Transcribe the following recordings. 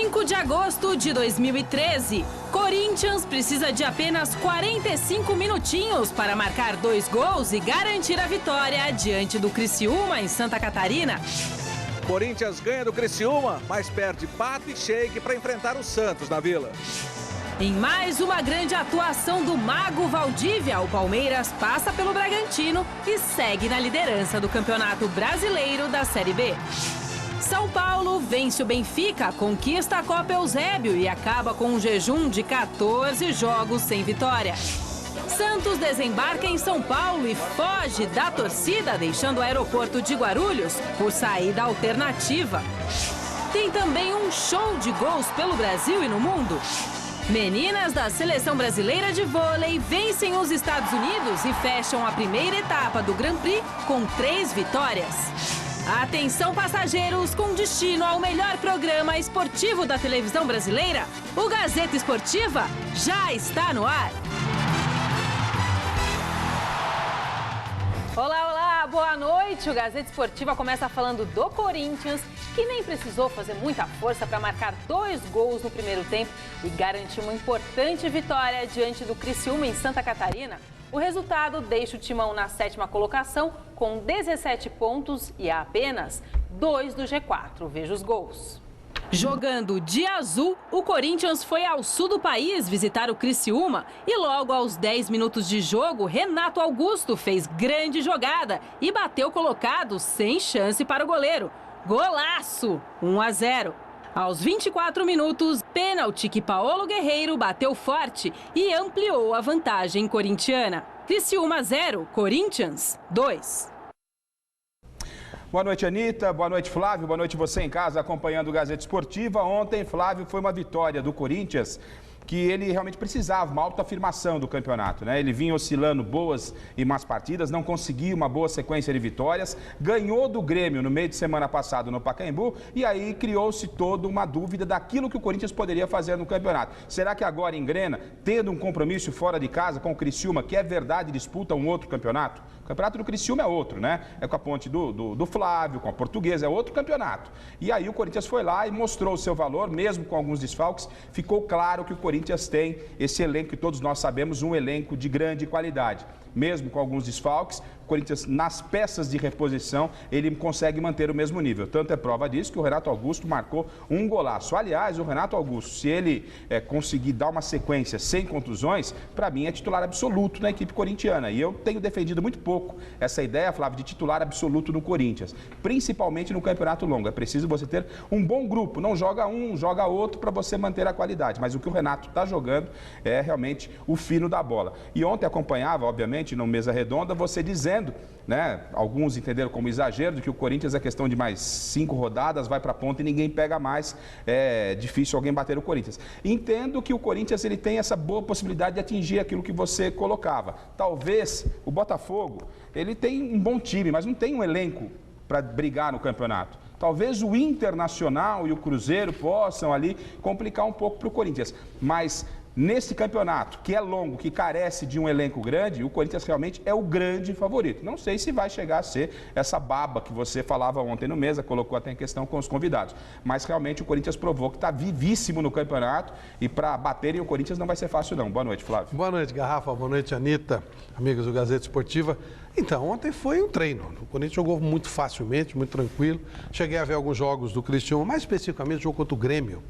5 de agosto de 2013. Corinthians precisa de apenas 45 minutinhos para marcar 2 gols e garantir a vitória diante do Criciúma em Santa Catarina. Corinthians ganha do Criciúma, mas perde Pato e Sheik para enfrentar o Santos na Vila. Em mais uma grande atuação do Mago Valdívia, o Palmeiras passa pelo Bragantino e segue na liderança do Campeonato Brasileiro da Série B. São Paulo vence o Benfica, conquista a Copa Eusébio e acaba com um jejum de 14 jogos sem vitória. Santos desembarca em São Paulo e foge da torcida, deixando o aeroporto de Guarulhos por saída alternativa. Tem também um show de gols pelo Brasil e no mundo. Meninas da Seleção Brasileira de Vôlei vencem os Estados Unidos e fecham a primeira etapa do Grand Prix com 3 vitórias. Atenção, passageiros, com destino ao melhor programa esportivo da televisão brasileira, o Gazeta Esportiva já está no ar. Olá, olá, boa noite. O Gazeta Esportiva começa falando do Corinthians, que nem precisou fazer muita força para marcar 2 gols no primeiro tempo e garantir uma importante vitória diante do Criciúma em Santa Catarina. O resultado deixa o Timão na 7ª colocação com 17 pontos e a apenas 2 do G4. Veja os gols. Jogando de azul, o Corinthians foi ao sul do país visitar o Criciúma e logo aos 10 minutos de jogo, Renato Augusto fez grande jogada e bateu colocado sem chance para o goleiro. Golaço! 1-0. Aos 24 minutos, pênalti que Paolo Guerreiro bateu forte e ampliou a vantagem corintiana. Criciúma 0, Corinthians 2. Boa noite, Anitta. Boa noite, Flávio. Boa noite você em casa acompanhando o Gazeta Esportiva. Ontem, Flávio, foi uma vitória do Corinthians que ele realmente precisava, uma autoafirmação do campeonato, né? Ele vinha oscilando boas e más partidas, não conseguia uma boa sequência de vitórias, ganhou do Grêmio no meio de semana passado no Pacaembu e aí criou-se toda uma dúvida daquilo que o Corinthians poderia fazer no campeonato. Será que agora engrena, tendo um compromisso fora de casa com o Criciúma, que é verdade, disputa um outro campeonato? O campeonato do Criciúma é outro, né? É com a ponte do Flávio, com a Portuguesa, é outro campeonato. E aí o Corinthians foi lá e mostrou o seu valor, mesmo com alguns desfalques, ficou claro que o Corinthians tem esse elenco que todos nós sabemos, um elenco de grande qualidade. Mesmo com alguns desfalques, o Corinthians, nas peças de reposição, ele consegue manter o mesmo nível. Tanto é prova disso que o Renato Augusto marcou um golaço. Aliás, o Renato Augusto, se ele conseguir dar uma sequência sem contusões, para mim é titular absoluto na equipe corintiana. E eu tenho defendido muito pouco essa ideia, Flávio, de titular absoluto no Corinthians. Principalmente no campeonato longo. É preciso você ter um bom grupo. Não joga um, joga outro para você manter a qualidade. Mas o que o Renato está jogando é realmente o fino da bola. E ontem acompanhava, obviamente, no Mesa Redonda, você dizendo, né, alguns entenderam como exagero, de que o Corinthians é questão de mais 5 rodadas, vai para a ponta e ninguém pega mais, é difícil alguém bater o Corinthians. Entendo que o Corinthians ele tem essa boa possibilidade de atingir aquilo que você colocava. Talvez o Botafogo, ele tem um bom time, mas não tem um elenco para brigar no campeonato. Talvez o Internacional e o Cruzeiro possam ali complicar um pouco para o Corinthians, mas nesse campeonato, que é longo, que carece de um elenco grande, o Corinthians realmente é o grande favorito. Não sei se vai chegar a ser essa baba que você falava ontem no Mesa, colocou até em questão com os convidados. Mas realmente o Corinthians provou que está vivíssimo no campeonato e para baterem o Corinthians não vai ser fácil não. Boa noite, Flávio. Boa noite, Garrafa. Boa noite, Anitta, amigos do Gazeta Esportiva. Então, ontem foi um treino. O Corinthians jogou muito facilmente, muito tranquilo. Cheguei a ver alguns jogos do Criciúma, mais especificamente o jogo contra o Grêmio.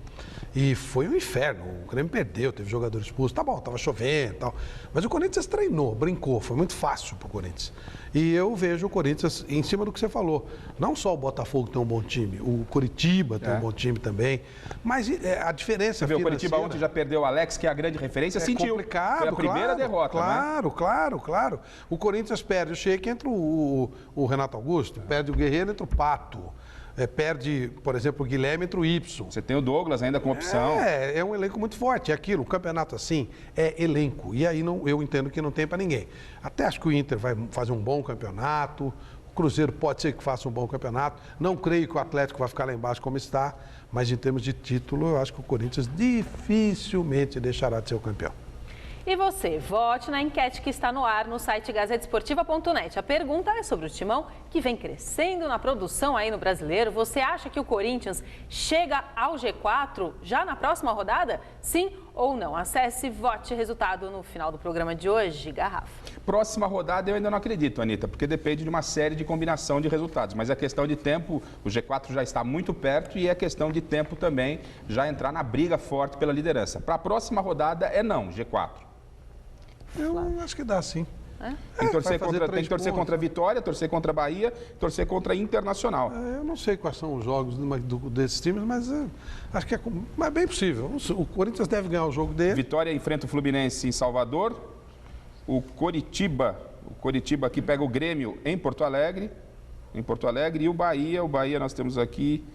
E foi um inferno. O Grêmio perdeu, teve jogador expulso. Tá bom, tava chovendo e tal. Mas o Corinthians treinou, brincou. Foi muito fácil pro Corinthians. E eu vejo o Corinthians em cima do que você falou. Não só o Botafogo tem um bom time, o Coritiba tem um bom time também. Mas a diferença Você vê, o Coritiba ontem já perdeu o Alex, que é a grande referência, sentiu. Complicado, foi a primeira derrota, claro, né? Claro. O Corinthians perde o Sheik, entra o Renato Augusto, perde o Guerreiro, entra o Pato. Perde, por exemplo, o Guilherme entre o Y. Você tem o Douglas ainda com opção. É um elenco muito forte. É aquilo, um campeonato assim é elenco. E aí eu entendo que não tem para ninguém. Até acho que o Inter vai fazer um bom campeonato. O Cruzeiro pode ser que faça um bom campeonato. Não creio que o Atlético vai ficar lá embaixo como está. Mas em termos de título, eu acho que o Corinthians dificilmente deixará de ser o campeão. E você, vote na enquete que está no ar no site gazetesportiva.net. A pergunta é sobre o Timão, que vem crescendo na produção aí no Brasileiro. Você acha que o Corinthians chega ao G4 já na próxima rodada? Sim ou não? Acesse, vote, resultado no final do programa de hoje. Garrafa. Próxima rodada eu ainda não acredito, Anitta, porque depende de uma série de combinação de resultados. Mas é questão de tempo, o G4 já está muito perto e é questão de tempo também já entrar na briga forte pela liderança. Para a próxima rodada é não, G4. Eu acho que dá sim. Tem que torcer contra a Vitória, torcer contra a Bahia, torcer contra a Internacional. Eu não sei quais são os jogos desses times, mas acho que é bem possível. O Corinthians deve ganhar o jogo dele. Vitória enfrenta o Fluminense em Salvador. O Coritiba aqui pega o Grêmio em Porto Alegre. E o Bahia nós temos aqui...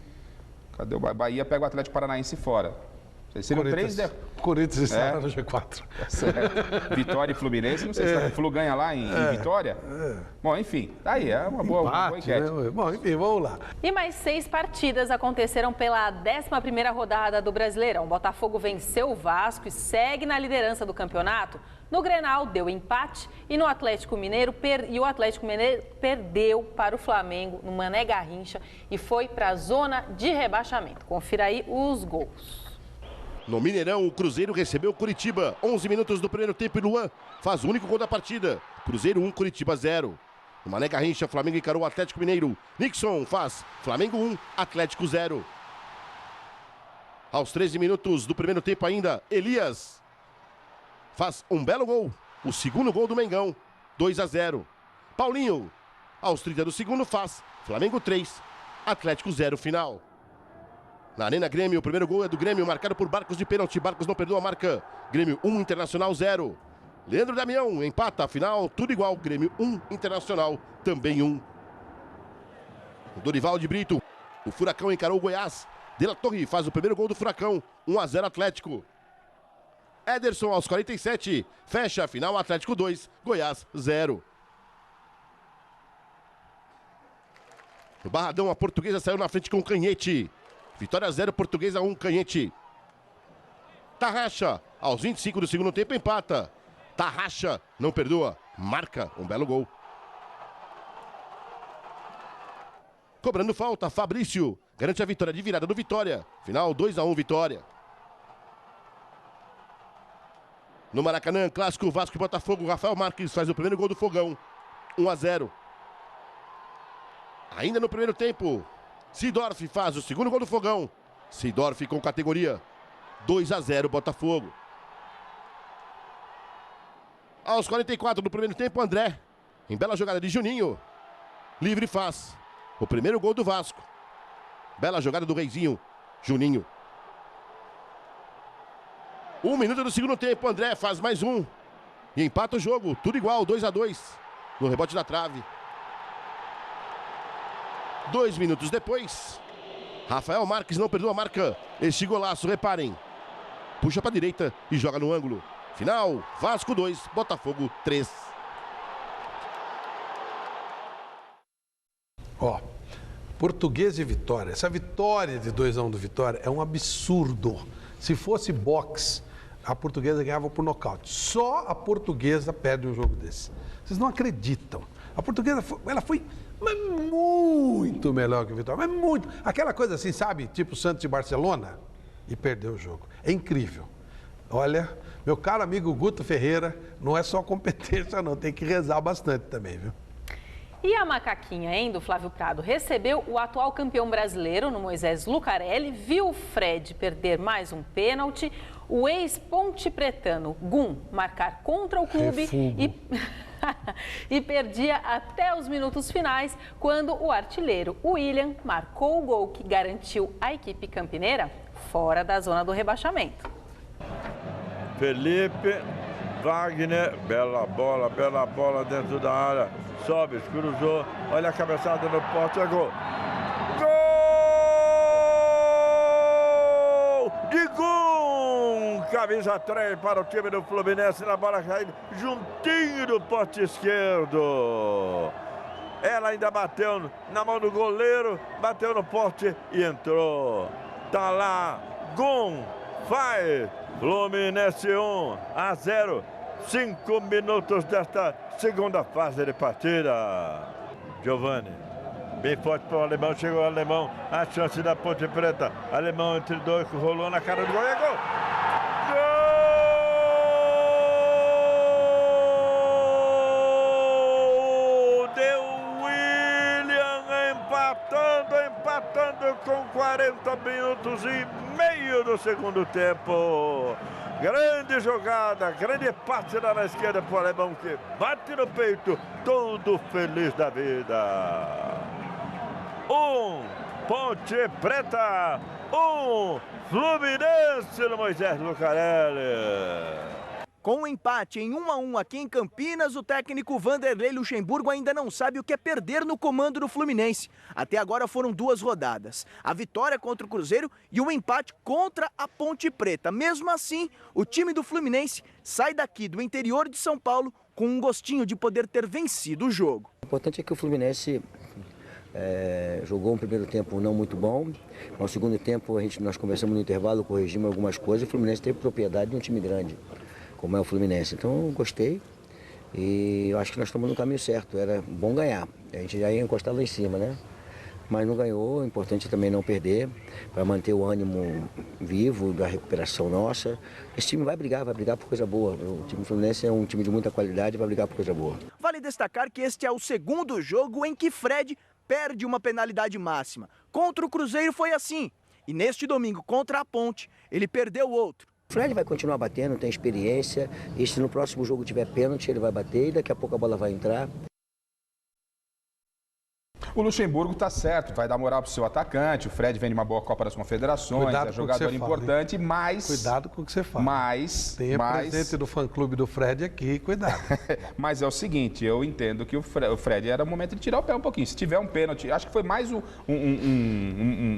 Cadê o Bahia? Bahia pega o Atlético Paranaense fora. Seriam Corinthians estará no G4. Certo. Vitória e Fluminense, não sei se o Flu ganha lá em Vitória. Bom, enfim, aí é uma boa enquete. Né? Bom, enfim, vamos lá. E mais 6 partidas aconteceram pela 11ª rodada do Brasileirão. O Botafogo venceu o Vasco e segue na liderança do campeonato. No Grenal deu empate e o Atlético Mineiro perdeu para o Flamengo no Mané Garrincha e foi para a zona de rebaixamento. Confira aí os gols. No Mineirão, o Cruzeiro recebeu o Curitiba. 11 minutos do primeiro tempo e Luan faz o único gol da partida. Cruzeiro 1, Curitiba 0. No Mané Garrincha, Flamengo encarou o Atlético Mineiro. Nixon faz Flamengo 1, Atlético 0. Aos 13 minutos do primeiro tempo ainda, Elias faz um belo gol. O segundo gol do Mengão, 2-0. Paulinho, aos 30 do segundo, faz Flamengo 3, Atlético 0 final. Na Arena Grêmio, o primeiro gol é do Grêmio, marcado por Barcos de pênalti. Barcos não perdeu a marca. Grêmio 1, Internacional 0. Leandro Damião empata, final, tudo igual. Grêmio 1, Internacional também 1. O Dorival de Brito, o Furacão encarou o Goiás. De La Torre faz o primeiro gol do Furacão, 1-0 Atlético. Ederson aos 47, fecha a final, Atlético 2, Goiás 0. No Barradão, a Portuguesa saiu na frente com o Canhete. Vitória 0, Portuguesa 1, Canhete. Tarraxa, aos 25 do segundo tempo, empata. Tarraxa, não perdoa, marca um belo gol. Cobrando falta, Fabrício garante a vitória de virada do Vitória. Final 2-1, Vitória. No Maracanã, clássico Vasco e Botafogo, Rafael Marques faz o primeiro gol do Fogão. 1-0. Ainda no primeiro tempo, Sidorf faz o segundo gol do Fogão. Sidorf com categoria. 2-0 Botafogo. Aos 44 do primeiro tempo, André, em bela jogada de Juninho, livre faz o primeiro gol do Vasco. Bela jogada do Reizinho, Juninho. 1 minuto do segundo tempo, André faz mais um. E empata o jogo, tudo igual, 2-2. No rebote da trave. 2 minutos depois, Rafael Marques não perdeu a marca. Este golaço, reparem. Puxa para a direita e joga no ângulo. Final, Vasco 2, Botafogo 3. Portuguesa e Vitória. Essa vitória de 2-1 do Vitória é um absurdo. Se fosse boxe, a Portuguesa ganhava por nocaute. Só a Portuguesa perde um jogo desse. Vocês não acreditam. A Portuguesa foi muito melhor que o Vitória. Mas muito. Aquela coisa assim, sabe? Tipo Santos e Barcelona. E perdeu o jogo. É incrível. Olha, meu caro amigo Guto Ferreira, não é só competência não, tem que rezar bastante também, viu? E a macaquinha, hein, do Flávio Prado, recebeu o atual campeão brasileiro, no Moisés Lucarelli, viu o Fred perder mais um pênalti, o ex-pontepretano Gum marcar contra o clube e perdia até os minutos finais, quando o artilheiro William marcou o gol que garantiu a equipe campineira fora da zona do rebaixamento. Felipe, Wagner, bela bola dentro da área, sobe, cruzou, olha a cabeçada no poste, é gol. Gol de Gum! Camisa 3 para o time do Fluminense, na bola caindo juntinho do poste esquerdo. Ela ainda bateu na mão do goleiro, bateu no poste e entrou. Tá lá, Gum faz. Fluminense 1-0, 5 minutos desta segunda fase de partida. Giovani, bem forte para o alemão, chegou o alemão, a chance da Ponte Preta. Alemão entre dois, rolou na cara do gol, é gol! Empatando com 40 minutos e meio do segundo tempo. Grande jogada, grande passe lá na esquerda para o alemão que bate no peito, todo feliz da vida. Ponte Preta, Fluminense no Moisés Lucarelli. Com o empate em 1-1 aqui em Campinas, o técnico Vanderlei Luxemburgo ainda não sabe o que é perder no comando do Fluminense. Até agora foram 2 rodadas. A vitória contra o Cruzeiro e o empate contra a Ponte Preta. Mesmo assim, o time do Fluminense sai daqui do interior de São Paulo com um gostinho de poder ter vencido o jogo. O importante é que o Fluminense jogou um primeiro tempo não muito bom. No segundo tempo, nós conversamos no intervalo, corrigimos algumas coisas. O Fluminense teve propriedade de um time grande, como é o Fluminense. Então, gostei e eu acho que nós estamos no caminho certo. Era bom ganhar, a gente já ia encostar lá em cima, né? Mas não ganhou, o importante é também não perder, para manter o ânimo vivo da recuperação nossa. Esse time vai brigar por coisa boa. O time Fluminense é um time de muita qualidade, vai brigar por coisa boa. Vale destacar que este é o segundo jogo em que Fred perde uma penalidade máxima. Contra o Cruzeiro foi assim, e neste domingo contra a Ponte, ele perdeu outro. O Fred vai continuar batendo, tem experiência, e se no próximo jogo tiver pênalti, ele vai bater e daqui a pouco a bola vai entrar. O Luxemburgo está certo, vai dar moral para o seu atacante, o Fred vem de uma boa Copa das Confederações, Cuidado é jogador importante, mas... Cuidado com o que você fala. Tem presente do fã-clube do Fred aqui, cuidado. Mas é o seguinte, eu entendo que o Fred era o momento de tirar o pé um pouquinho. Se tiver um pênalti, acho que foi mais um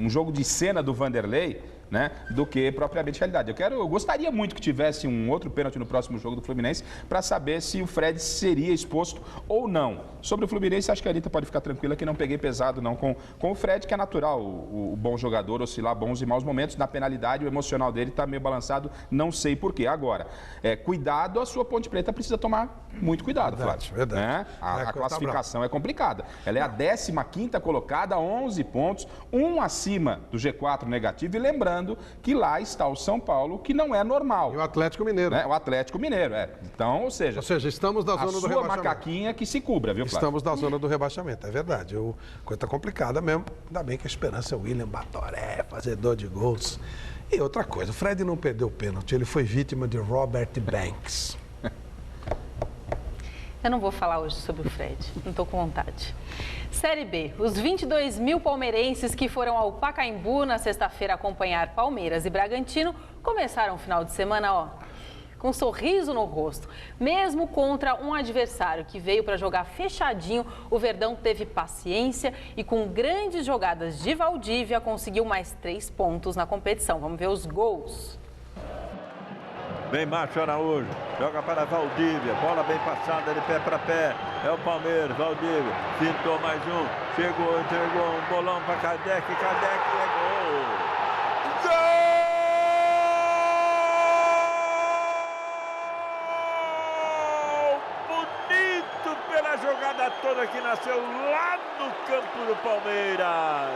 jogo de cena do Vanderlei, né, do que propriamente realidade. Eu gostaria muito que tivesse um outro pênalti no próximo jogo do Fluminense para saber se o Fred seria exposto ou não. Sobre o Fluminense, acho que a Anitta pode ficar tranquila que não peguei pesado não com o Fred, que é natural, o bom jogador oscilar bons e maus momentos. Na penalidade, o emocional dele está meio balançado, não sei porquê. Agora, cuidado, a sua Ponte Preta precisa tomar muito cuidado, Flávio. Verdade. Né? A classificação é complicada. Ela é a 15ª colocada, 11 pontos, um acima do G4 negativo, e lembrando que lá está o São Paulo, que não é normal. E o Atlético Mineiro. O Atlético Mineiro, Então, ou seja, estamos na zona do rebaixamento. A sua macaquinha que se cubra, viu, Flávio? Estamos na zona do rebaixamento, é verdade. Coisa complicada mesmo. Ainda bem que a esperança é o William Batoré, fazedor de gols. E outra coisa, o Fred não perdeu o pênalti, ele foi vítima de Robert Banks. Eu não vou falar hoje sobre o Fred, não estou com vontade. Série B, os 22 mil palmeirenses que foram ao Pacaembu na sexta-feira acompanhar Palmeiras e Bragantino começaram o final de semana, com um sorriso no rosto. Mesmo contra um adversário que veio para jogar fechadinho, o Verdão teve paciência e com grandes jogadas de Valdívia conseguiu mais 3 pontos na competição. Vamos ver os gols. Vem Márcio Araújo, joga para Valdívia, bola bem passada de pé para pé, é o Palmeiras, Valdívia, pintou mais um, chegou, entregou um bolão para Kardec, é gol! Gol! Bonito pela jogada toda que nasceu lá no campo do Palmeiras.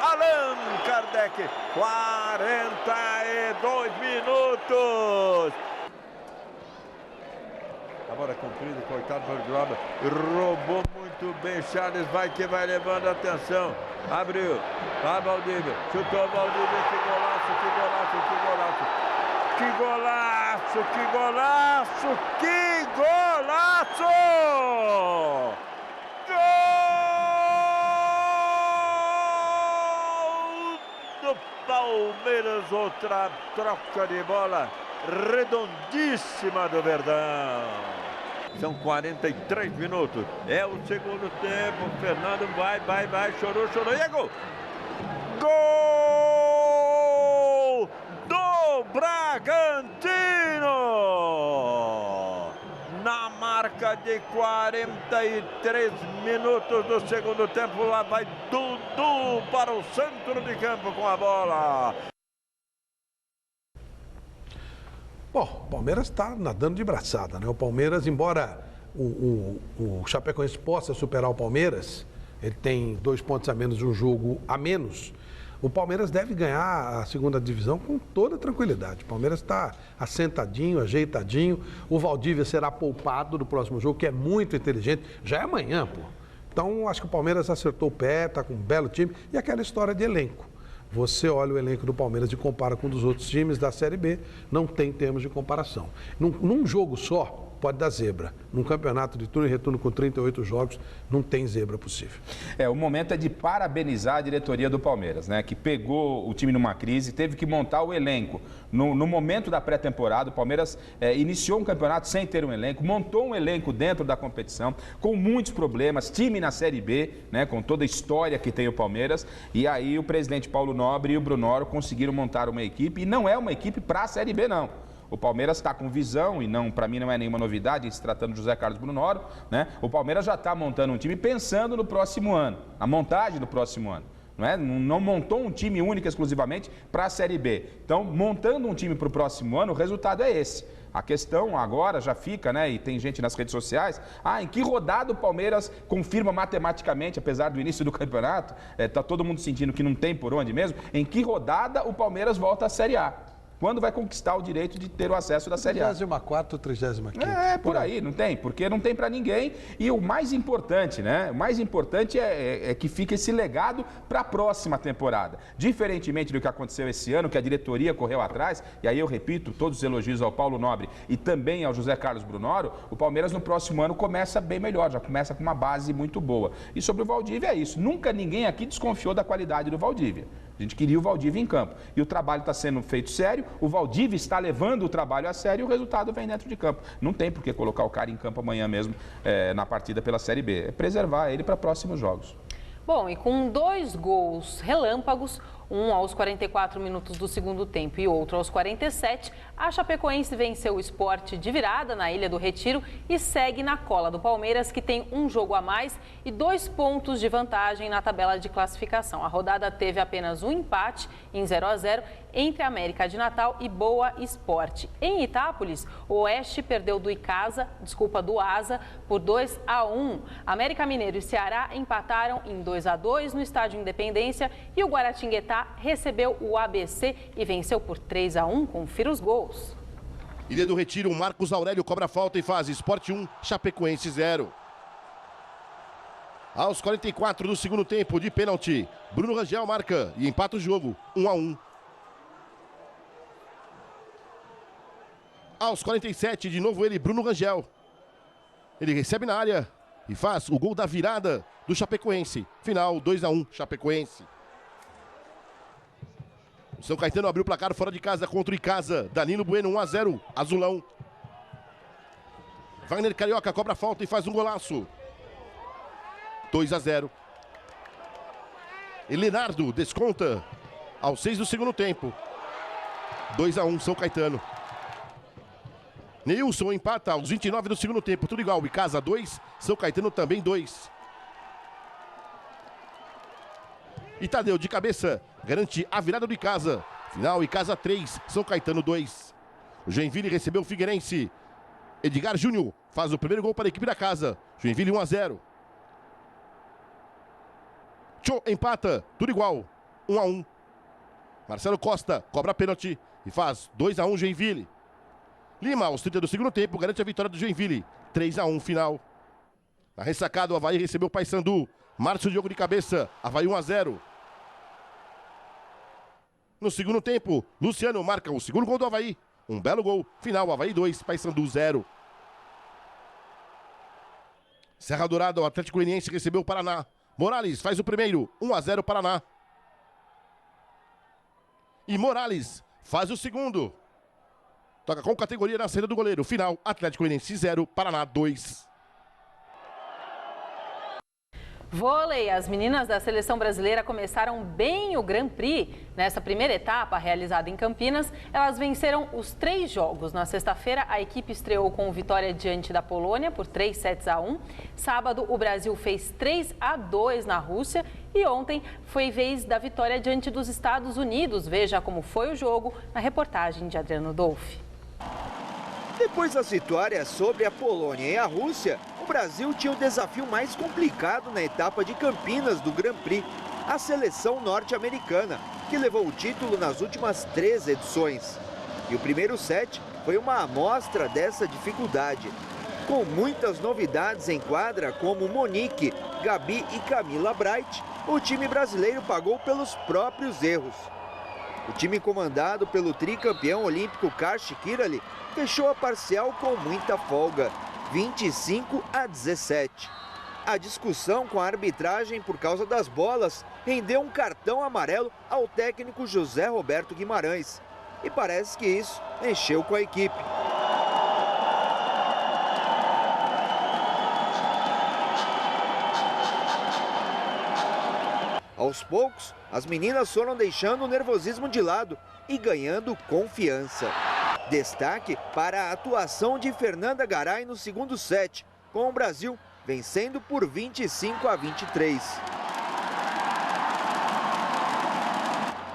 Allan Kardec, 42 minutos. A bola comprida, coitado do Globo, roubou muito bem, Charles vai que vai levando atenção, abriu, vai Valdívia, chutou Valdívia, que golaço, que golaço, que golaço. Que golaço, que golaço, que golaço! Palmeiras, outra troca de bola redondíssima do Verdão. São 43 minutos. É o segundo tempo. Fernando vai, chorou e é gol. Gol do Bragantino! Na marca de 43 minutos do segundo tempo, lá vai Dudu para o centro de campo com a bola. Bom, o Palmeiras está nadando de braçada, né? O Palmeiras, embora o Chapecoense possa superar o Palmeiras, ele tem 2 pontos a menos, um jogo a menos. O Palmeiras deve ganhar a segunda divisão com toda tranquilidade. O Palmeiras está assentadinho, ajeitadinho. O Valdívia será poupado do próximo jogo, que é muito inteligente. Já é amanhã, pô. Então, acho que o Palmeiras acertou o pé, está com um belo time. E aquela história de elenco. Você olha o elenco do Palmeiras e compara com um dos outros times da Série B, não tem termos de comparação. Num jogo só, pode dar zebra. Num campeonato de turno e retorno com 38 jogos, não tem zebra possível. O momento é de parabenizar a diretoria do Palmeiras, né? Que pegou o time numa crise, teve que montar o elenco. No momento da pré-temporada, o Palmeiras iniciou um campeonato sem ter um elenco, montou um elenco dentro da competição, com muitos problemas, time na Série B, né? Com toda a história que tem o Palmeiras. E aí o presidente Paulo Nobre e o Brunoro conseguiram montar uma equipe, e não é uma equipe para a Série B, não. O Palmeiras está com visão, e não, para mim não é nenhuma novidade, se tratando de José Carlos Brunoro, né? O Palmeiras já está montando um time pensando no próximo ano, a montagem do próximo ano. Não montou um time único exclusivamente para a Série B. Então, montando um time para o próximo ano, o resultado é esse. A questão agora já fica, né, e tem gente nas redes sociais, em que rodada o Palmeiras confirma matematicamente, apesar do início do campeonato, está todo mundo sentindo que não tem por onde mesmo, em que rodada o Palmeiras volta à Série A? Quando vai conquistar o direito de ter o acesso da Série A? 34ª ou 35ª? Por aí, não tem, porque não tem para ninguém. E o mais importante, né? O mais importante é que fique esse legado para a próxima temporada. Diferentemente do que aconteceu esse ano, que a diretoria correu atrás, e aí eu repito, todos os elogios ao Paulo Nobre e também ao José Carlos Brunoro, o Palmeiras no próximo ano começa bem melhor, já começa com uma base muito boa. E sobre o Valdívia é isso, nunca ninguém aqui desconfiou da qualidade do Valdívia. A gente queria o Valdívia em campo. E o trabalho está sendo feito sério, o Valdívia está levando o trabalho a sério e o resultado vem dentro de campo. Não tem por que colocar o cara em campo amanhã mesmo na partida pela Série B. É preservar ele para próximos jogos. Bom, e com 2 gols relâmpagos, um aos 44 minutos do segundo tempo e outro aos 47, a Chapecoense venceu o Sport de virada na Ilha do Retiro e segue na cola do Palmeiras, que tem um jogo a mais e 2 pontos de vantagem na tabela de classificação. A rodada teve apenas um empate em 0-0 entre América de Natal e Boa Esporte. Em Itápolis, o Oeste perdeu do Asa por 2-1. América Mineiro e Ceará empataram em 2-2 no Estádio Independência e o Guaratinguetá recebeu o ABC e venceu por 3-1. Confira os gols. Ilha do Retiro, Marcos Aurélio cobra falta e faz Sport 1, Chapecoense 0. Aos 44 do segundo tempo, de pênalti, Bruno Rangel marca e empata o jogo, 1-1. Aos 47, de novo ele, Bruno Rangel. Ele recebe na área e faz o gol da virada do Chapecoense. Final, 2-1, Chapecoense. O São Caetano abriu o placar fora de casa contra o Icasa. Danilo Bueno, 1-0, azulão. Wagner Carioca cobra falta e faz um golaço. 2-0. E Leonardo desconta aos 6 do segundo tempo. 2-1, São Caetano. Neilson empata aos 29 do segundo tempo, tudo igual. Icasa 2, São Caetano também 2. E Tadeu de cabeça garante a virada do Icasa. Final, Icasa 3, São Caetano 2. O Joinville recebeu o Figueirense. Edgar Júnior faz o primeiro gol para a equipe da casa. Joinville 1-0. Tchô empata, tudo igual, 1-1. Marcelo Costa cobra pênalti e faz 2-1 Joinville. Lima, aos 30 do segundo tempo, garante a vitória do Joinville. 3-1 final. Na ressacada, o Avaí recebeu o Paysandu. Márcio Diogo de cabeça, Avaí 1-0. No segundo tempo, Luciano marca o segundo gol do Avaí. Um belo gol. Final, Avaí 2, Paysandu 0. Serra Dourada, o Atlético Goianiense recebeu o Paraná. Morales faz o primeiro, 1-0 Paraná. E Morales faz o segundo. Toca com categoria na saída do goleiro. Final, Atlético Goianiense 0, Paraná 2. Vôlei, as meninas da seleção brasileira começaram bem o Grand Prix. Nessa primeira etapa, realizada em Campinas, elas venceram os 3 jogos. Na sexta-feira, a equipe estreou com vitória diante da Polônia por 3-1. Sábado, o Brasil fez 3-2 na Rússia. E ontem foi vez da vitória diante dos Estados Unidos. Veja como foi o jogo na reportagem de Adriano Dolfi. Depois das vitórias sobre a Polônia e a Rússia, o Brasil tinha o desafio mais complicado na etapa de Campinas do Grand Prix, a seleção norte-americana, que levou o título nas últimas 3 edições. E o primeiro set foi uma amostra dessa dificuldade. Com muitas novidades em quadra, como Monique, Gabi e Camila Bright, o time brasileiro pagou pelos próprios erros. O time comandado pelo tricampeão olímpico Karshi Kirali fechou a parcial com muita folga, 25-17. A discussão com a arbitragem por causa das bolas rendeu um cartão amarelo ao técnico José Roberto Guimarães. E parece que isso mexeu com a equipe. Aos poucos, as meninas foram deixando o nervosismo de lado e ganhando confiança. Destaque para a atuação de Fernanda Garay no segundo set, com o Brasil vencendo por 25-23.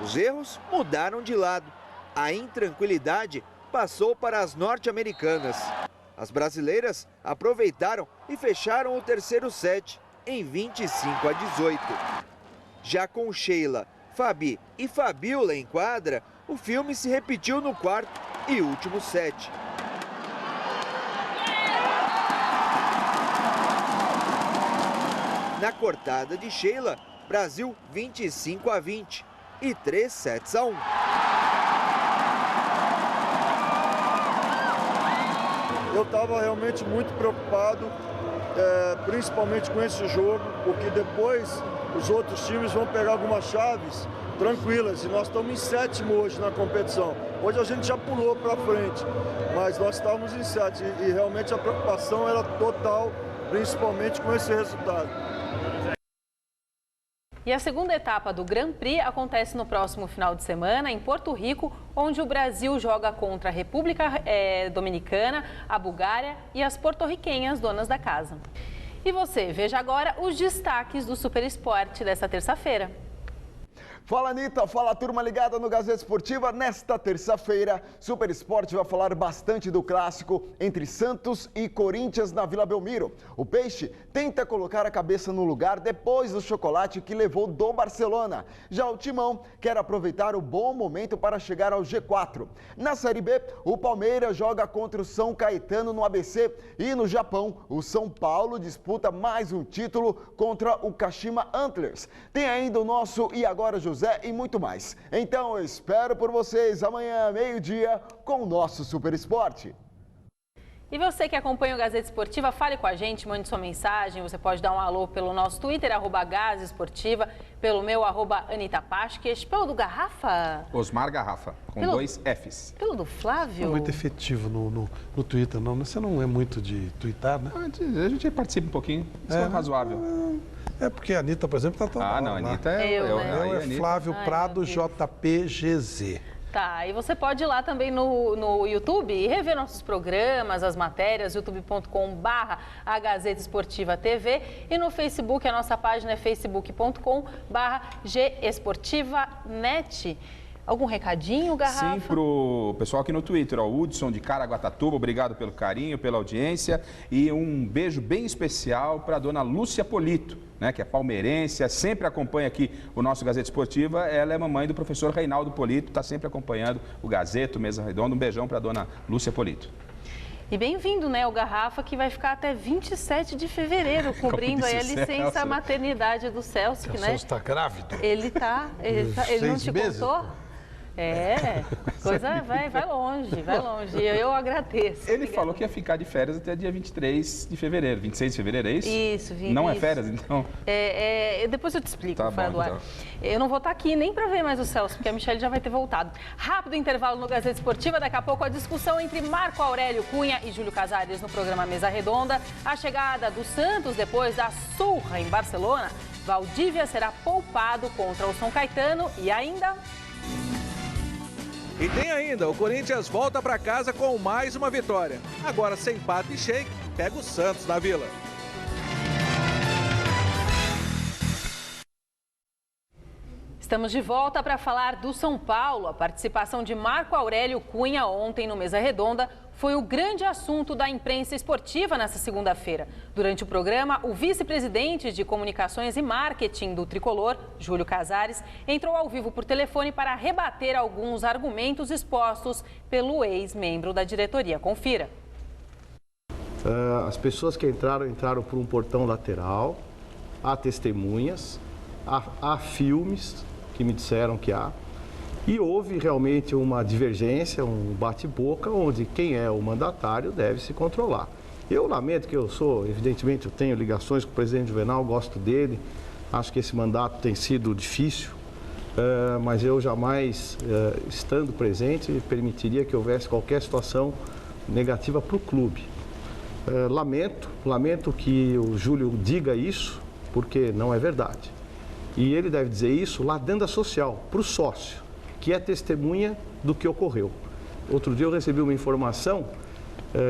Os erros mudaram de lado. A intranquilidade passou para as norte-americanas. As brasileiras aproveitaram e fecharam o terceiro set em 25-18. Já com Sheila, Fabi e Fabiola em quadra, o filme se repetiu no quarto e último set. Na cortada de Sheila, Brasil 25-20 e 3-1. Eu estava realmente muito preocupado, principalmente com esse jogo, porque depois os outros times vão pegar algumas chaves tranquilas e nós estamos em 7º hoje na competição. Hoje a gente já pulou para frente, mas nós estávamos em 7 e realmente a preocupação era total, principalmente com esse resultado. E a segunda etapa do Grand Prix acontece no próximo final de semana em Porto Rico, onde o Brasil joga contra a República Dominicana, a Bulgária e as porto-riquenhas donas da casa. E você, veja agora os destaques do Super Esporte desta terça-feira. Fala, Anitta. Fala, turma ligada no Gazeta Esportiva. Nesta terça-feira, Super Esporte vai falar bastante do clássico entre Santos e Corinthians na Vila Belmiro. O Peixe tenta colocar a cabeça no lugar depois do chocolate que levou do Barcelona. Já o Timão quer aproveitar o bom momento para chegar ao G4. Na Série B, o Palmeiras joga contra o São Caetano no ABC e no Japão, o São Paulo disputa mais um título contra o Kashima Antlers. Tem ainda o nosso E Agora, José, e muito mais. Então eu espero por vocês amanhã, meio-dia, com o nosso Super Esporte. E você que acompanha o Gazeta Esportiva, fale com a gente, mande sua mensagem. Você pode dar um alô pelo nosso Twitter, @GazeEsportiva, pelo meu, @AnitaPasques, pelo do Garrafa. Osmar Garrafa, com 2 Fs. Pelo do Flávio. Não é muito efetivo no Twitter, não. Você não é muito de twittar, né? A gente participa um pouquinho, isso é razoável. É porque a Anitta, por exemplo, está toda hora. Não, a Anitta Eu é Flávio Prado JPGZ. Tá, e você pode ir lá também no YouTube e rever nossos programas, as matérias, youtube.com/a Gazeta Esportiva TV, e no Facebook, a nossa página é facebook.com/gesportivanet. Algum recadinho, Garrafa? Sim, pro pessoal aqui no Twitter, o Hudson de Caraguatatuba, obrigado pelo carinho, pela audiência, e um beijo bem especial para a dona Lúcia Polito, né, que é palmeirense, sempre acompanha aqui o nosso Gazeta Esportiva. Ela é mamãe do professor Reinaldo Polito, está sempre acompanhando o Gazeta, o Mesa Redonda. Um beijão para a dona Lúcia Polito. E bem-vindo, né, o Garrafa, que vai ficar até 27 de fevereiro, cobrindo aí a licença maternidade do Celso, né? O Celso está grávido? Ele não te contou? É, coisa vai longe, vai longe. Eu agradeço. Ele falou que ia ficar de férias até dia 23 de fevereiro, 26 de fevereiro, é isso? Isso, Não isso. é férias, então? Depois eu te explico, Tá bom, Eduardo. Então. Eu não vou estar aqui nem para ver mais o Celso, porque a Michelle já vai ter voltado. Rápido intervalo no Gazeta Esportiva, daqui a pouco a discussão entre Marco Aurélio Cunha e Júlio Casares no programa Mesa Redonda. A chegada do Santos depois da surra em Barcelona. Valdívia será poupado contra o São Caetano e ainda... E tem ainda, o Corinthians volta para casa com mais uma vitória. Agora sem Pato e Sheik, pega o Santos na Vila. Estamos de volta para falar do São Paulo. A participação de Marco Aurélio Cunha ontem no Mesa Redonda foi o grande assunto da imprensa esportiva nesta segunda-feira. Durante o programa, o vice-presidente de Comunicações e Marketing do Tricolor, Júlio Casares, entrou ao vivo por telefone para rebater alguns argumentos expostos pelo ex-membro da diretoria. Confira. As pessoas que entraram por um portão lateral, há testemunhas, há filmes que me disseram que há, e houve realmente uma divergência, um bate-boca, onde quem é o mandatário deve se controlar. Eu lamento que evidentemente eu tenho ligações com o presidente Juvenal, gosto dele, acho que esse mandato tem sido difícil, mas eu jamais, estando presente, permitiria que houvesse qualquer situação negativa para o clube. Lamento que o Júlio diga isso, porque não é verdade. E ele deve dizer isso lá dentro da social, para o sócio, que é testemunha do que ocorreu. Outro dia eu recebi uma informação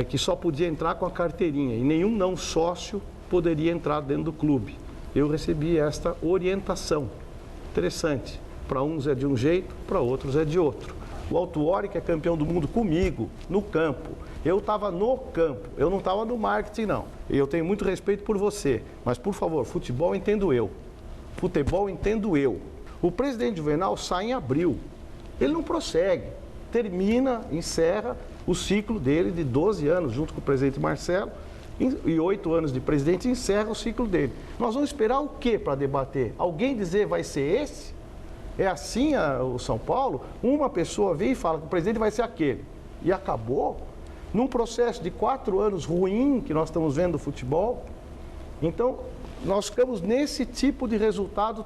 que só podia entrar com a carteirinha e nenhum não sócio poderia entrar dentro do clube. Eu recebi esta orientação. Interessante. Para uns é de um jeito, para outros é de outro. O Autuori, que é campeão do mundo comigo, no campo. Eu estava no campo, eu não estava no marketing, não. E eu tenho muito respeito por você, mas, por favor, futebol entendo eu. Futebol entendo eu. O presidente Juvenal sai em abril. Ele não prossegue. Termina, encerra o ciclo dele de 12 anos, junto com o presidente Marcelo, e 8 anos de presidente, encerra o ciclo dele. Nós vamos esperar o quê para debater? Alguém dizer vai ser esse? É assim o São Paulo? Uma pessoa vem e fala que o presidente vai ser aquele. E acabou? Num processo de 4 anos ruim que nós estamos vendo no futebol. Então, nós ficamos nesse tipo de resultado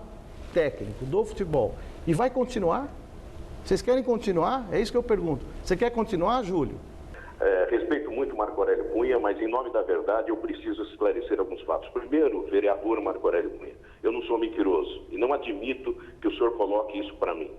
técnico do futebol. E vai continuar? Vocês querem continuar? É isso que eu pergunto. Você quer continuar, Júlio? Respeito muito o Marco Aurélio Cunha, mas em nome da verdade eu preciso esclarecer alguns fatos. Primeiro, vereador Marco Aurélio Cunha, eu não sou mentiroso e não admito que o senhor coloque isso para mim.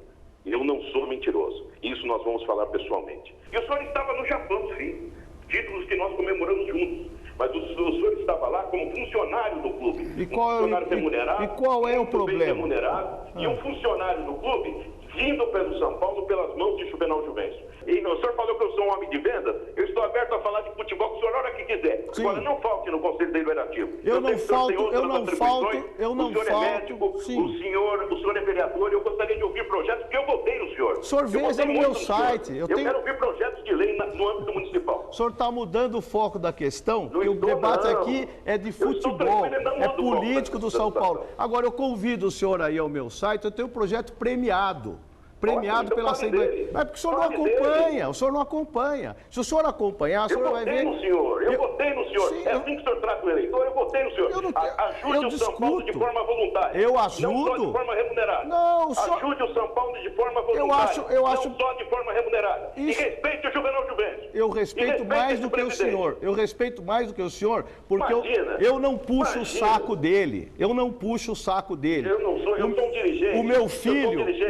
Eu não sou mentiroso. Isso nós vamos falar pessoalmente. E o senhor estava no Japão, sim. Títulos que nós comemoramos juntos. Mas o senhor estava lá como funcionário do clube. Funcionário remunerado. E qual é o problema? Bem remunerado, e um funcionário do clube vindo pelo São Paulo pelas mãos de Juvenal Juvencio. E o senhor falou que eu sou um homem de vendas, eu estou aberto a falar de futebol com o senhor a hora que quiser. Sim. Agora, não falte no Conselho Deliberativo. Eu não falto. O senhor é médico, sim. o senhor é vereador, eu gostaria de ouvir projetos, porque eu votei no senhor. O senhor veja no meu site. Eu quero ouvir projetos de lei no âmbito municipal. O senhor está mudando o foco da questão, porque o debate aqui é de futebol, é político do São Paulo. Agora, eu convido o senhor aí ao meu site, eu tenho um projeto premiado pela Assembleia. Mas porque o senhor não acompanha, o senhor não acompanha. Se o senhor acompanhar, o senhor vai ver... Eu votei no senhor, sim, é assim que o senhor trata o eleitor, eu votei no senhor. Ajude o São Paulo de forma voluntária. Eu ajudo. Não só de forma remunerada. Não, o senhor... Ajude o São Paulo de forma voluntária. Eu acho... Não só de forma remunerada. Isso... E respeite o Juvenal Juvencio. Eu respeito mais do que o senhor. Eu respeito mais do que o senhor, porque eu não puxo o saco dele. Eu não puxo o saco dele. Eu não sou, eu sou um dirigente.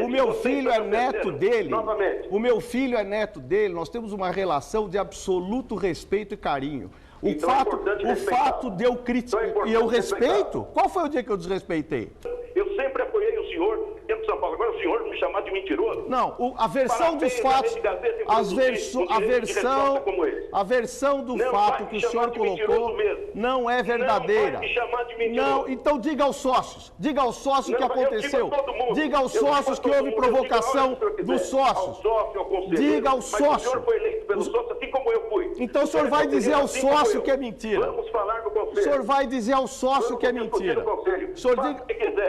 O meu filho é neto dele. Novamente. O meu filho é neto dele, nós temos uma relação de absoluto respeito e carinho. O fato de eu criticar, e eu respeito, qual foi o dia que eu desrespeitei? Eu sempre apoiei o senhor dentro de São Paulo. Agora o senhor me chamar de mentiroso? Não, a versão dos fatos, a versão do fato que o senhor colocou não é verdadeira. Não vai me chamar de mentiroso. Não, então diga aos sócios o que aconteceu. Diga aos sócios que houve provocação dos sócios. Diga aos sócios. O senhor foi eleito pelo sócio, assim como eu fui. Então o senhor vai dizer ao sócio que é mentira. Vamos falar no conselho. O senhor vai dizer ao sócio que é mentira.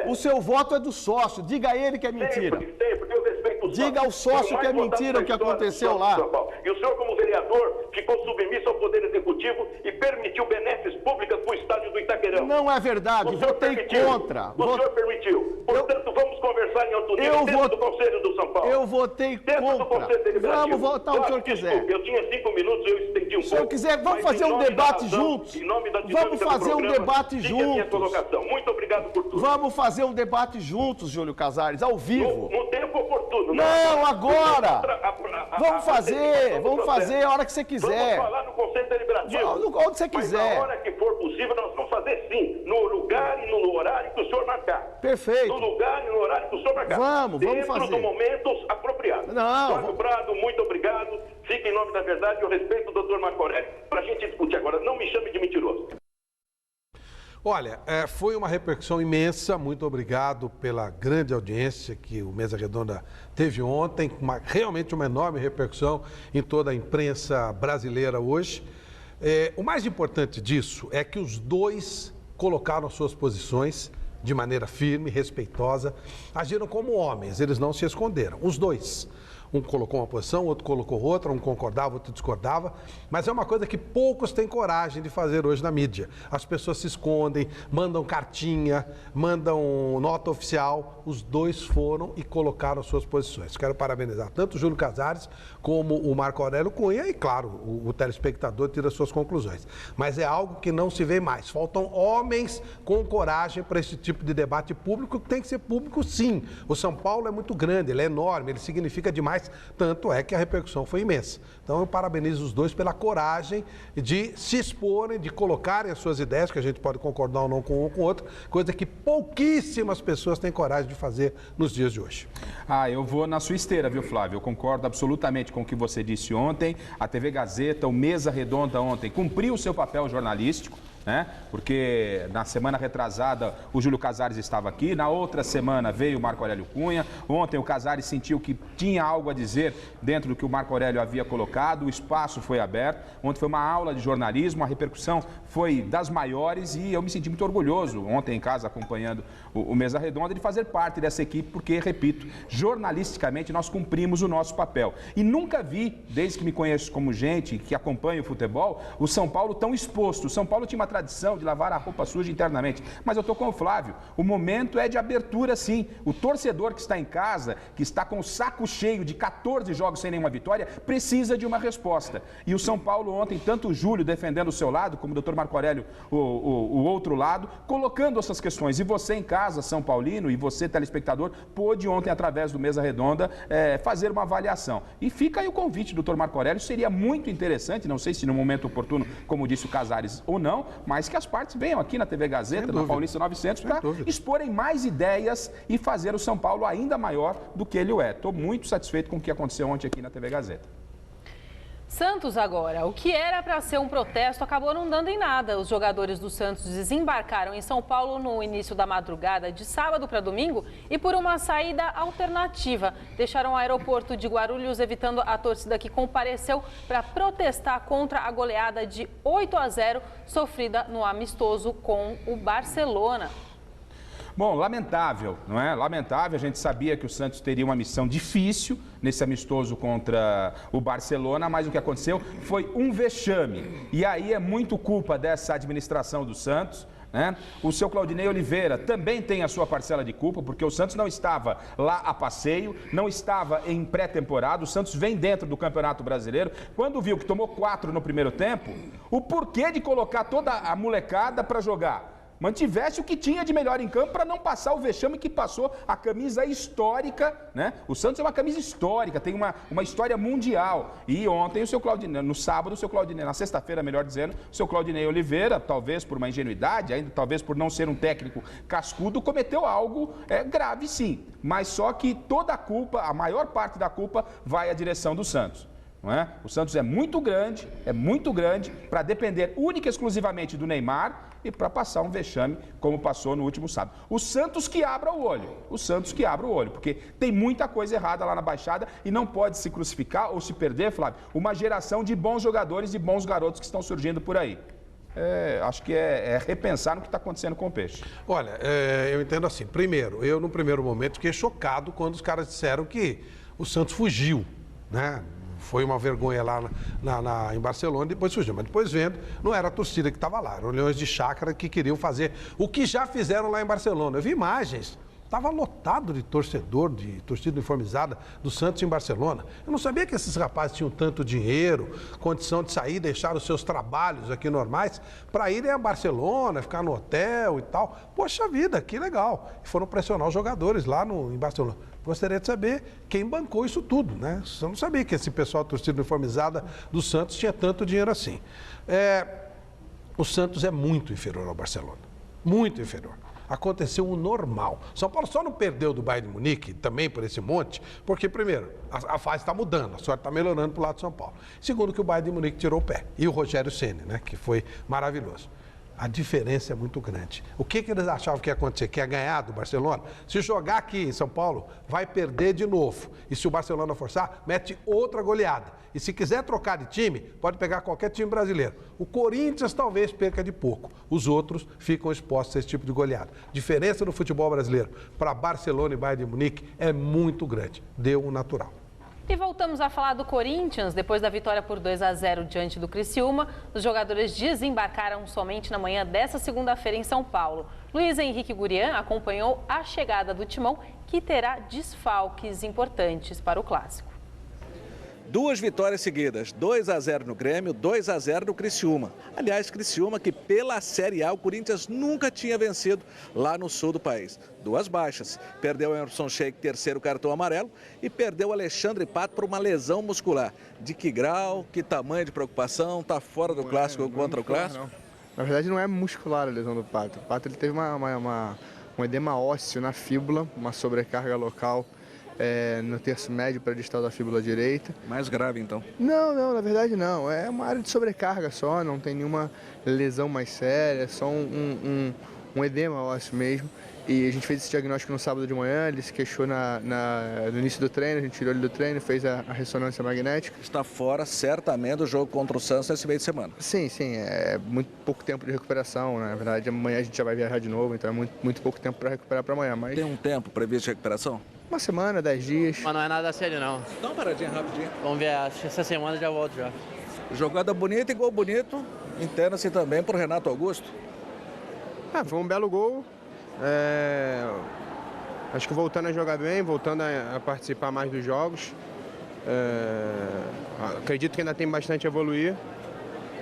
O seu voto é do sócio. Diga a ele que é mentira. Sempre, eu respeito o Diga ao sócio que é mentira o que aconteceu lá. E o senhor, como vereador, ficou submisso ao Poder Executivo e permitiu benesses públicas para o estádio do Itaquerão. Não é verdade, votei contra. O senhor permitiu. Portanto, vamos conversar em alto nível dentro do Conselho do São Paulo. Eu votei contra. Vamos votar o que o senhor quiser. Eu tinha 5 minutos, eu estendi um pouco. Se o senhor quiser, vamos fazer um debate juntos. Vamos fazer um debate juntos. Muito obrigado por tudo. Vamos fazer um debate juntos, Júlio Casares, ao vivo. No tempo oportuno. Não, agora. Vamos fazer a hora que você quiser. Vamos falar no Conselho Deliberativo. Onde você quiser. Mas na hora que for possível, nós vamos fazer fazer sim, no lugar e no horário que o senhor marcar. Perfeito. No lugar e no horário que o senhor marcar. Vamos fazer. Dentro do momento apropriado. Flávio Prado, muito obrigado. Fica em nome da verdade e eu respeito o doutor Marco Aurélio. Para a gente discutir agora, não me chame de mentiroso. Olha, foi uma repercussão imensa, muito obrigado pela grande audiência que o Mesa Redonda teve ontem, realmente uma enorme repercussão em toda a imprensa brasileira hoje. O mais importante disso é que os dois colocaram suas posições de maneira firme, respeitosa, agiram como homens, eles não se esconderam, os dois. Um colocou uma posição, outro colocou outra, um concordava, outro discordava, mas é uma coisa que poucos têm coragem de fazer hoje na mídia. As pessoas se escondem, mandam cartinha, mandam nota oficial, os dois foram e colocaram suas posições. Quero parabenizar tanto o Júlio Casares como o Marco Aurélio Cunha e, claro, o telespectador tira suas conclusões. Mas é algo que não se vê mais. Faltam homens com coragem para esse tipo de debate público, que tem que ser público sim. O São Paulo é muito grande, ele é enorme, ele significa demais. Tanto é que a repercussão foi imensa. Então eu parabenizo os dois pela coragem de se exporem, de colocarem as suas ideias, que a gente pode concordar ou não com um com o outro, coisa que pouquíssimas pessoas têm coragem de fazer nos dias de hoje. Eu vou na sua esteira, viu, Flávio? Eu concordo absolutamente com o que você disse ontem. A TV Gazeta, o Mesa Redonda ontem, cumpriu o seu papel jornalístico. Porque na semana retrasada o Júlio Casares estava aqui, na outra semana veio o Marco Aurélio Cunha, ontem o Casares sentiu que tinha algo a dizer dentro do que o Marco Aurélio havia colocado, o espaço foi aberto, ontem foi uma aula de jornalismo, a repercussão foi das maiores e eu me senti muito orgulhoso ontem em casa acompanhando o Mesa Redonda de fazer parte dessa equipe, porque, repito, jornalisticamente nós cumprimos o nosso papel. E nunca vi, desde que me conheço como gente que acompanha o futebol, o São Paulo tão exposto. O São Paulo tinha uma tradição de lavar a roupa suja internamente, mas eu estou com o Flávio, o momento é de abertura sim, o torcedor que está em casa, que está com o saco cheio de 14 jogos sem nenhuma vitória, precisa de uma resposta, e o São Paulo ontem, tanto o Júlio defendendo o seu lado, como o doutor Marco Aurélio o outro lado, colocando essas questões, e você em casa, São Paulino, e você telespectador, pôde ontem através do Mesa Redonda fazer uma avaliação, e fica aí o convite, doutor Marco Aurélio, seria muito interessante, não sei se no momento oportuno, como disse o Casares ou não, mas que as partes venham aqui na TV Gazeta, na Paulista 900, para exporem mais ideias e fazer o São Paulo ainda maior do que ele é. Estou muito satisfeito com o que aconteceu ontem aqui na TV Gazeta. Santos agora. O que era para ser um protesto acabou não dando em nada. Os jogadores do Santos desembarcaram em São Paulo no início da madrugada de sábado para domingo e por uma saída alternativa. Deixaram o aeroporto de Guarulhos, evitando a torcida que compareceu para protestar contra a goleada de 8-0 sofrida no amistoso com o Barcelona. Bom, lamentável, não é? Lamentável, a gente sabia que o Santos teria uma missão difícil nesse amistoso contra o Barcelona, mas o que aconteceu foi um vexame. E aí é muito culpa dessa administração do Santos, né? O seu Claudinei Oliveira também tem a sua parcela de culpa, porque o Santos não estava lá a passeio, não estava em pré-temporada, o Santos vem dentro do Campeonato Brasileiro. Quando viu que tomou 4 no primeiro tempo, o porquê de colocar toda a molecada para jogar? Mantivesse o que tinha de melhor em campo para não passar o vexame que passou a camisa histórica, né? O Santos é uma camisa histórica, tem uma história mundial. E ontem o seu Claudinei, no sábado, o seu Claudinei, na sexta-feira, melhor dizendo, o seu Claudinei Oliveira, talvez por uma ingenuidade, ainda talvez por não ser um técnico cascudo, cometeu algo grave sim. Mas só que toda a culpa, a maior parte da culpa, vai à direção do Santos. Não é? O Santos é muito grande para depender única e exclusivamente do Neymar e para passar um vexame como passou no último sábado. O Santos que abra o olho, porque tem muita coisa errada lá na Baixada e não pode se crucificar ou se perder, Flávio, uma geração de bons jogadores e bons garotos que estão surgindo por aí. Acho que é repensar no que está acontecendo com o Peixe. Olha, eu entendo assim, primeiro, eu no primeiro momento fiquei chocado quando os caras disseram que o Santos fugiu, né? Foi uma vergonha lá em Barcelona, depois fugiu. Mas depois vendo, não era a torcida que estava lá, eram leões de chácara que queriam fazer o que já fizeram lá em Barcelona. Eu vi imagens, estava lotado de torcedor, de torcida uniformizada do Santos em Barcelona. Eu não sabia que esses rapazes tinham tanto dinheiro, condição de sair, deixar os seus trabalhos aqui normais, para irem a Barcelona, ficar no hotel e tal. Poxa vida, que legal. E foram pressionar os jogadores lá em Barcelona. Gostaria de saber quem bancou isso tudo, né? Eu não sabia que esse pessoal da torcida uniformizada do Santos tinha tanto dinheiro assim. O Santos é muito inferior ao Barcelona. Muito inferior. Aconteceu o normal. São Paulo só não perdeu do Bayern de Munique, também por esse monte, porque, primeiro, a fase está mudando, a sorte está melhorando para o lado de São Paulo. Segundo, que o Bayern de Munique tirou o pé. E o Rogério Ceni, né, que foi maravilhoso. A diferença é muito grande. O que eles achavam que ia acontecer? Que ia ganhar do Barcelona? Se jogar aqui em São Paulo, vai perder de novo. E se o Barcelona forçar, mete outra goleada. E se quiser trocar de time, pode pegar qualquer time brasileiro. O Corinthians talvez perca de pouco. Os outros ficam expostos a esse tipo de goleada. Diferença no futebol brasileiro para Barcelona e Bayern de Munique é muito grande. Deu o natural. E voltamos a falar do Corinthians. Depois da vitória por 2-0 diante do Criciúma, os jogadores desembarcaram somente na manhã desta segunda-feira em São Paulo. Luiz Henrique Gurian acompanhou a chegada do Timão, que terá desfalques importantes para o Clássico. 2 vitórias seguidas, 2-0 no Grêmio, 2-0 no Criciúma. Aliás, Criciúma que pela Série A o Corinthians nunca tinha vencido lá no sul do país. 2 baixas, perdeu o Emerson Sheik, terceiro cartão amarelo, e perdeu o Alexandre Pato por uma lesão muscular. De que grau, que tamanho de preocupação, está fora do Clássico contra o Clássico? Na verdade não é muscular a lesão do Pato. O Pato ele teve um edema ósseo na fíbula, uma sobrecarga local. No terço médio para distal da fíbula direita. Mais grave, então? Não, na verdade não. É uma área de sobrecarga só, não tem nenhuma lesão mais séria, é só um edema ósseo mesmo. E a gente fez esse diagnóstico no sábado de manhã, ele se queixou no início do treino, a gente tirou ele do treino, fez a ressonância magnética. Está fora certamente do jogo contra o Santos nesse meio de semana. Sim, é muito pouco tempo de recuperação, né? Na verdade amanhã a gente já vai viajar de novo, então é muito pouco tempo para recuperar para amanhã. Mas... Tem um tempo previsto de recuperação? Uma semana, 10 dias. Mas não é nada sério, não. Dá uma paradinha rapidinho. Vamos ver, acho que essa semana já volto já. Jogada bonita e gol bonito, interna-se também por Renato Augusto. Foi um belo gol. Acho que voltando a jogar bem, voltando a participar mais dos jogos. Acredito que ainda tem bastante a evoluir,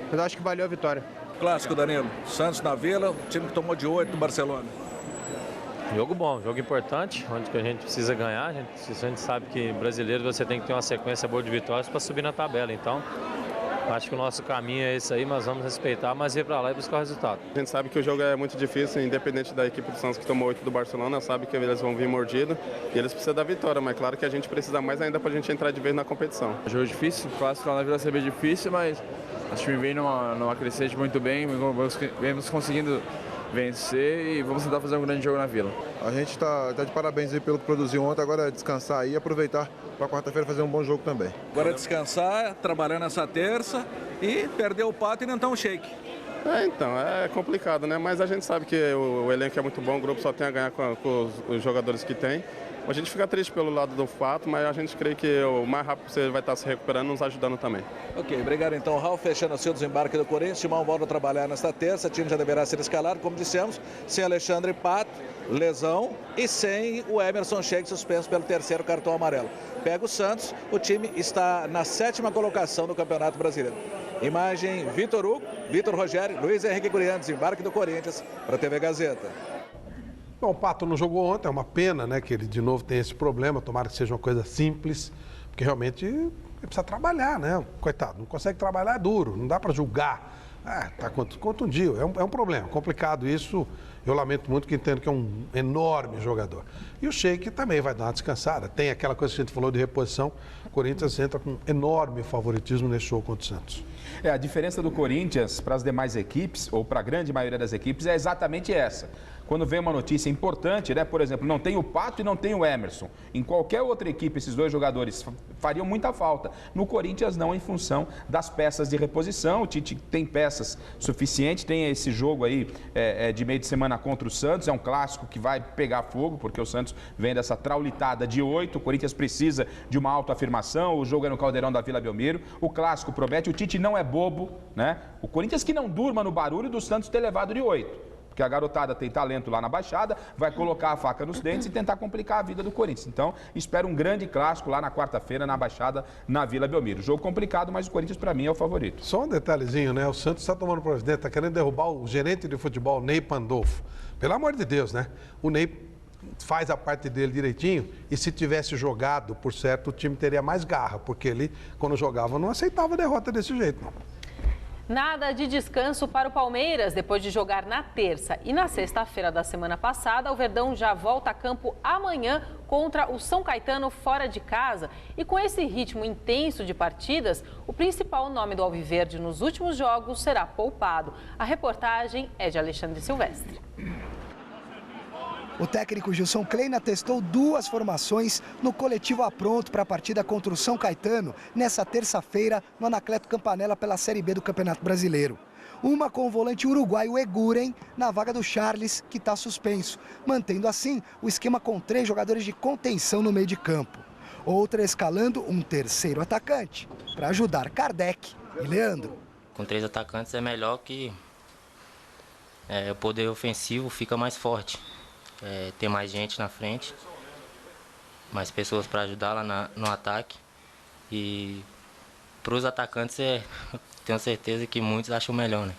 mas acho que valeu a vitória. Clássico, Danilo. Santos na Vila, o time que tomou de 8 do Barcelona. Jogo bom, jogo importante, onde que a gente precisa ganhar. A gente sabe que brasileiro você tem que ter uma sequência boa de vitórias para subir na tabela. Então, acho que o nosso caminho é esse aí, mas vamos respeitar, mas ir para lá e buscar o resultado. A gente sabe que o jogo é muito difícil, independente da equipe do Santos que tomou 8 do Barcelona, sabe que eles vão vir mordido e eles precisam da vitória, mas claro que a gente precisa mais ainda para a gente entrar de vez na competição. Jogo difícil, o clássico lá na Vila vai ser difícil, mas o time vem numa crescente muito bem, vemos conseguindo vencer e vamos tentar fazer um grande jogo na Vila. A gente está de parabéns aí pelo que produziu ontem, agora é descansar aí e aproveitar para quarta-feira fazer um bom jogo também. Agora é descansar, trabalhando essa terça e perder o Pato e não tá um Sheik. Então, é complicado, né? Mas a gente sabe que o elenco é muito bom, o grupo só tem a ganhar com os jogadores que tem. A gente fica triste pelo lado do fato, mas a gente crê que o mais rápido você vai estar se recuperando, nos ajudando também. Ok, obrigado então, Ralf. Fechando assim o desembarque do Corinthians. Timão volta a trabalhar nesta terça. O time já deverá ser escalado, como dissemos, sem Alexandre Pato, lesão, e sem o Emerson Sheik, suspenso pelo terceiro cartão amarelo. Pega o Santos, o time está na 7ª colocação do Campeonato Brasileiro. Imagem Vitor Hugo, Vitor Rogério, Luiz Henrique Gurian, desembarque do Corinthians para a TV Gazeta. Bom, o Pato não jogou ontem, é uma pena, né, que ele de novo tem esse problema, tomara que seja uma coisa simples, porque realmente ele precisa trabalhar, né, coitado, não consegue trabalhar, é duro, não dá para julgar, tá contundido, é um problema, complicado isso, eu lamento muito que entendo que é um enorme jogador. E o Sheik também vai dar uma descansada, tem aquela coisa que a gente falou de reposição, o Corinthians entra com enorme favoritismo nesse jogo contra o Santos. A diferença do Corinthians para as demais equipes, ou para a grande maioria das equipes, é exatamente essa. Quando vem uma notícia importante, né? Por exemplo, não tem o Pato e não tem o Emerson. Em qualquer outra equipe, esses dois jogadores fariam muita falta. No Corinthians, não, em função das peças de reposição. O Tite tem peças suficientes, tem esse jogo aí de meio de semana contra o Santos. É um clássico que vai pegar fogo, porque o Santos vem dessa traulitada de 8. O Corinthians precisa de uma autoafirmação. O jogo é no Caldeirão da Vila Belmiro. O clássico promete. O Tite não é bobo, né? O Corinthians que não durma no barulho do Santos ter levado de 8. Porque a garotada tem talento lá na Baixada, vai colocar a faca nos dentes e tentar complicar a vida do Corinthians. Então, espero um grande clássico lá na quarta-feira, na Baixada, na Vila Belmiro. Jogo complicado, mas o Corinthians, para mim, é o favorito. Só um detalhezinho, né? O Santos está tomando providência, está querendo derrubar o gerente de futebol, Ney Pandolfo. Pelo amor de Deus, né? O Ney faz a parte dele direitinho e se tivesse jogado, por certo, o time teria mais garra, porque ele, quando jogava, não aceitava derrota desse jeito, não. Nada de descanso para o Palmeiras. Depois de jogar na terça e na sexta-feira da semana passada, o Verdão já volta a campo amanhã contra o São Caetano fora de casa. E com esse ritmo intenso de partidas, o principal nome do Alviverde nos últimos jogos será poupado. A reportagem é de Alexandre Silvestre. O técnico Gilson Kleina testou 2 formações no coletivo apronto para a partida contra o São Caetano, nessa terça-feira, no Anacleto Campanella pela Série B do Campeonato Brasileiro. Uma com o volante uruguaio Eguren na vaga do Charles, que está suspenso, mantendo assim o esquema com 3 jogadores de contenção no meio de campo. Outra escalando um terceiro atacante, para ajudar Kardec e Leandro. Com 3 atacantes é melhor que o poder ofensivo fica mais forte. Ter mais gente na frente, mais pessoas para ajudar lá no ataque. E para os atacantes, tenho certeza que muitos acham melhor, né?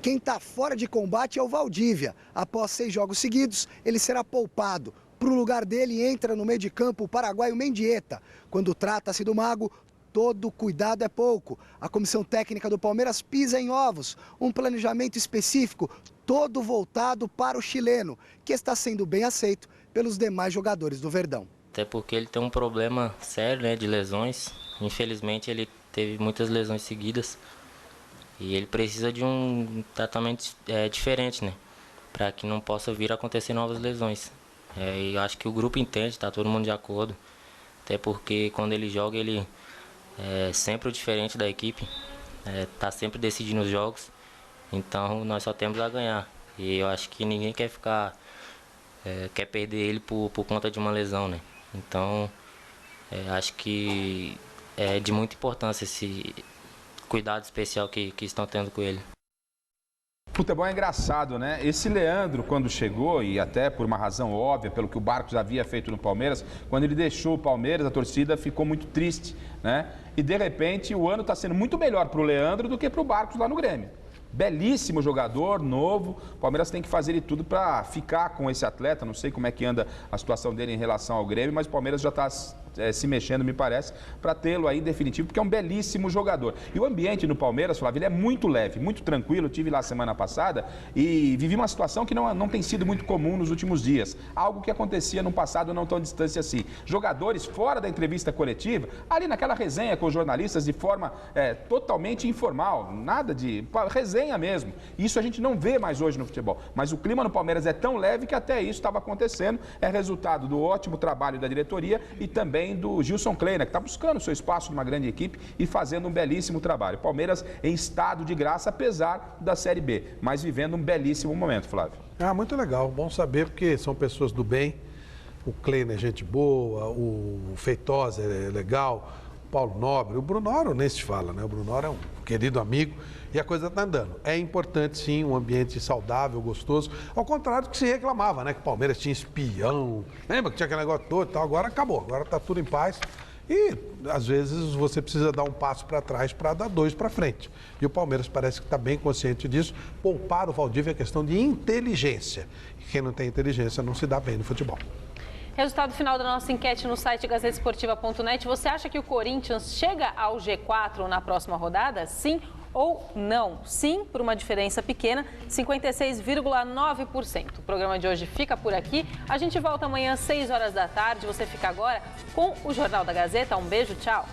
Quem está fora de combate é o Valdívia. Após 6 jogos seguidos, ele será poupado. Para o lugar dele entra no meio de campo o paraguaio Mendieta. Quando trata-se do Mago, todo cuidado é pouco. A comissão técnica do Palmeiras pisa em ovos. Um planejamento específico, todo voltado para o chileno, que está sendo bem aceito pelos demais jogadores do Verdão. Até porque ele tem um problema sério, né, de lesões. Infelizmente ele teve muitas lesões seguidas. E ele precisa de um tratamento diferente, né? Para que não possa vir a acontecer novas lesões. E eu acho que o grupo entende, está todo mundo de acordo. Até porque quando ele joga, ele é sempre o diferente da equipe. Está sempre decidindo os jogos. Então nós só temos a ganhar. E eu acho que ninguém quer quer perder ele por conta de uma lesão, né? Então acho que é de muita importância esse cuidado especial que estão tendo com ele. Futebol é engraçado, né? Esse Leandro, quando chegou, e até por uma razão óbvia, pelo que o Barcos havia feito no Palmeiras, quando ele deixou o Palmeiras, a torcida ficou muito triste, né? E de repente o ano está sendo muito melhor para o Leandro do que para o Barcos lá no Grêmio. Belíssimo jogador, novo. O Palmeiras tem que fazer de tudo para ficar com esse atleta. Não sei como é que anda a situação dele em relação ao Grêmio, mas o Palmeiras já está se mexendo, me parece, para tê-lo aí em definitivo, porque é um belíssimo jogador. E o ambiente no Palmeiras, Flávio, ele é muito leve, muito tranquilo. Eu estive lá semana passada e vivi uma situação que não tem sido muito comum nos últimos dias. Algo que acontecia no passado não tão distante assim. Jogadores fora da entrevista coletiva, ali naquela resenha com os jornalistas de forma totalmente informal, nada de resenha mesmo. Isso a gente não vê mais hoje no futebol. Mas o clima no Palmeiras é tão leve que até isso estava acontecendo. É resultado do ótimo trabalho da diretoria e também do Gilson Kleina, que está buscando seu espaço numa grande equipe e fazendo um belíssimo trabalho. Palmeiras em estado de graça, apesar da Série B, mas vivendo um belíssimo momento, Flávio. Muito legal, bom saber, porque são pessoas do bem. O Kleina é gente boa, o Feitosa é legal, o Paulo Nobre, o Brunoro nem se fala, né? O Brunoro é um querido amigo e a coisa está andando. É importante, sim, um ambiente saudável, gostoso, ao contrário do que se reclamava, né? Que o Palmeiras tinha espião, lembra que tinha aquele negócio todo e tal, agora acabou, agora está tudo em paz. E, às vezes, você precisa dar um passo para trás para dar 2 para frente. E o Palmeiras parece que está bem consciente disso. Poupar o Valdívia é questão de inteligência. E quem não tem inteligência não se dá bem no futebol. Resultado final da nossa enquete no site gazetesportiva.net. Você acha que o Corinthians chega ao G4 na próxima rodada? Sim ou não? Sim, por uma diferença pequena, 56,9%. O programa de hoje fica por aqui. A gente volta amanhã às 6 horas da tarde. Você fica agora com o Jornal da Gazeta. Um beijo, tchau.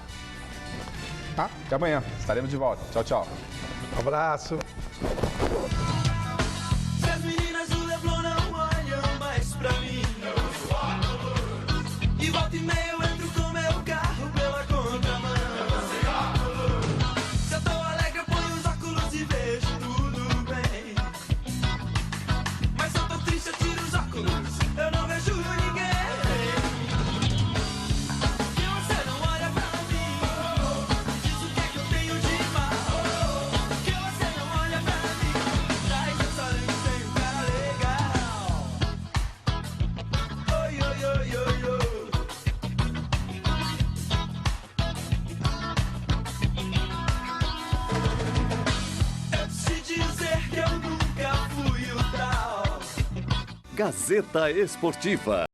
Até amanhã. Estaremos de volta. Tchau, tchau. Um abraço. Se as meninas do Leblon não olham mais pra mim, e volta e meia eu entro com meu carro pela contramão. Se eu tô alegre eu ponho os óculos e vejo tudo bem. Mas se eu tô triste eu tiro os óculos, eu não vejo ninguém. Que você não olha pra mim, diz o que é que eu tenho de mal. Que você não olha pra mim, traz eu só nem tenho cara legal. Oi, oi, oi, oi, oi. Gazeta Esportiva.